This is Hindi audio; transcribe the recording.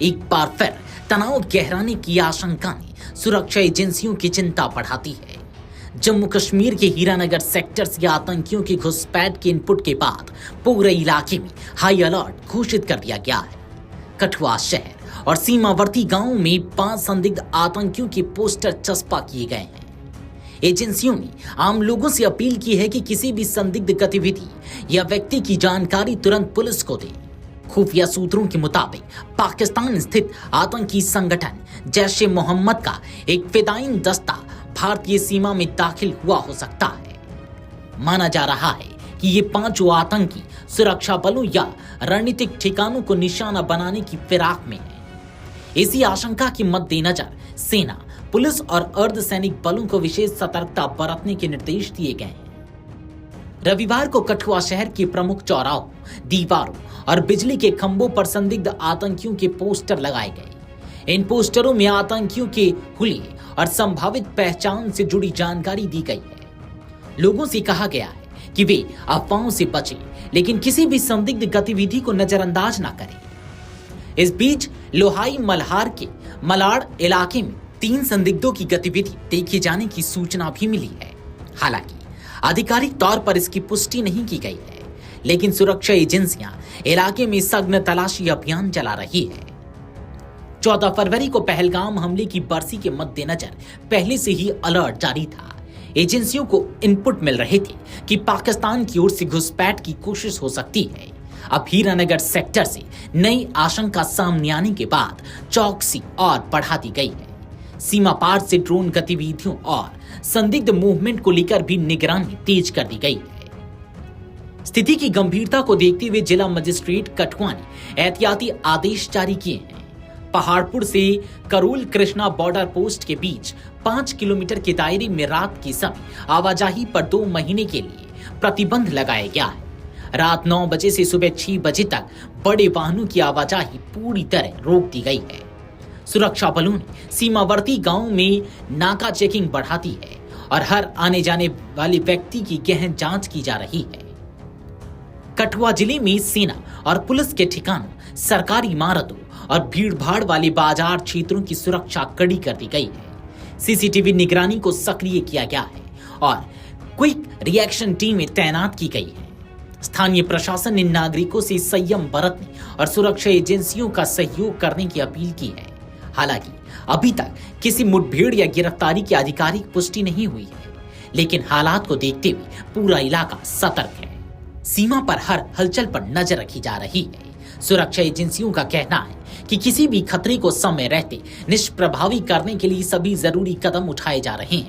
एक बार फिर तनाव गहराने की आशंका ने सुरक्षा एजेंसियों की चिंता बढ़ाती है। जम्मू कश्मीर के हीरानगर सेक्टर से आतंकियों की घुसपैठ के इनपुट के बाद पूरे इलाके में हाई अलर्ट घोषित कर दिया गया है। कठुआ शहर और सीमावर्ती गांवों में 5 संदिग्ध आतंकियों के पोस्टर चस्पा किए गए हैं। एजेंसियों ने आम लोगों से अपील की है कि किसी भी संदिग्ध गतिविधि या व्यक्ति की जानकारी तुरंत पुलिस को दें। खुफिया सूत्रों के मुताबिक पाकिस्तान स्थित आतंकी संगठन जैश ए मोहम्मद का एक फिदायीन दस्ता भारतीय सीमा में दाखिल हुआ हो सकता है। माना जा रहा है कि ये 5 आतंकी सुरक्षा बलों या रणनीतिक ठिकानों को निशाना बनाने की फिराक में हैं। इसी आशंका के मद्देनजर सेना, पुलिस और अर्धसैनिक बलों को विशेष सतर्कता बरतने के निर्देश दिए गए हैं। रविवार को कठुआ शहर के प्रमुख चौराहों, दीवारों और बिजली के खंभों पर संदिग्ध आतंकियों के पोस्टर लगाए गए। इन पोस्टरों में आतंकियों के हुलिये और संभावित पहचान से जुड़ी जानकारी दी गई है। लोगों से कहा गया है कि वे अफवाहों से बचें, लेकिन किसी भी संदिग्ध गतिविधि को नजरअंदाज न करें। इस बीच लोहाई मल्हार के मलाड़ इलाके में 3 संदिग्धों की गतिविधि देखे जाने की सूचना भी मिली है। हालांकि आधिकारिक तौर पर इसकी पुष्टि नहीं की गई है, लेकिन सुरक्षा एजेंसियां इलाके में सघन तलाशी अभियान चला रही है। 14 फरवरी को पहलगाम हमले की बरसी के मद्देनजर पहले से ही अलर्ट जारी था। एजेंसियों को इनपुट मिल रहे थे कि पाकिस्तान की ओर से घुसपैठ की कोशिश हो सकती है। अब हीरानगर सेक्टर से नई आशंका सामने आने के बाद चौकसी और बढ़ा दी गई है। सीमा पार से ड्रोन गतिविधियों और संदिग्ध मूवमेंट को लेकर भी निगरानी तेज कर दी गई है। स्थिति की गंभीरता को देखते हुए जिला मजिस्ट्रेट कठुआ ने एहतियाती आदेश जारी किए हैं। पहाड़पुर से करूल कृष्णा बॉर्डर पोस्ट के बीच 5 किलोमीटर के दायरे में रात के समय आवाजाही पर 2 महीने के लिए प्रतिबंध लगाया गया है। रात 9 बजे से सुबह 6 बजे तक बड़े वाहनों की आवाजाही पूरी तरह रोक दी गई है। सुरक्षा बलों ने सीमावर्ती गांवों में नाका चेकिंग बढ़ा दी है और हर आने जाने वाले व्यक्ति की गहन जांच की जा रही है। कठुआ जिले में सेना और पुलिस के ठिकानों, सरकारी इमारतों और भीड़-भाड़ वाले बाजार क्षेत्रों की सुरक्षा कड़ी कर दी गई है। सीसीटीवी निगरानी को सक्रिय किया गया है और क्विक रिएक्शन टीमें तैनात की गई है। स्थानीय प्रशासन ने नागरिकों से संयम बरतने और सुरक्षा एजेंसियों का सहयोग करने की अपील की है। हालांकि अभी तक किसी मुठभेड़ या गिरफ्तारी की आधिकारिक पुष्टि नहीं हुई है, लेकिन हालात को देखते हुए पूरा इलाका सतर्क है। सीमा पर हर हलचल पर नजर रखी जा रही है। सुरक्षा एजेंसियों का कहना है कि किसी भी खतरे को समय रहते निष्प्रभावी करने के लिए सभी जरूरी कदम उठाए जा रहे हैं।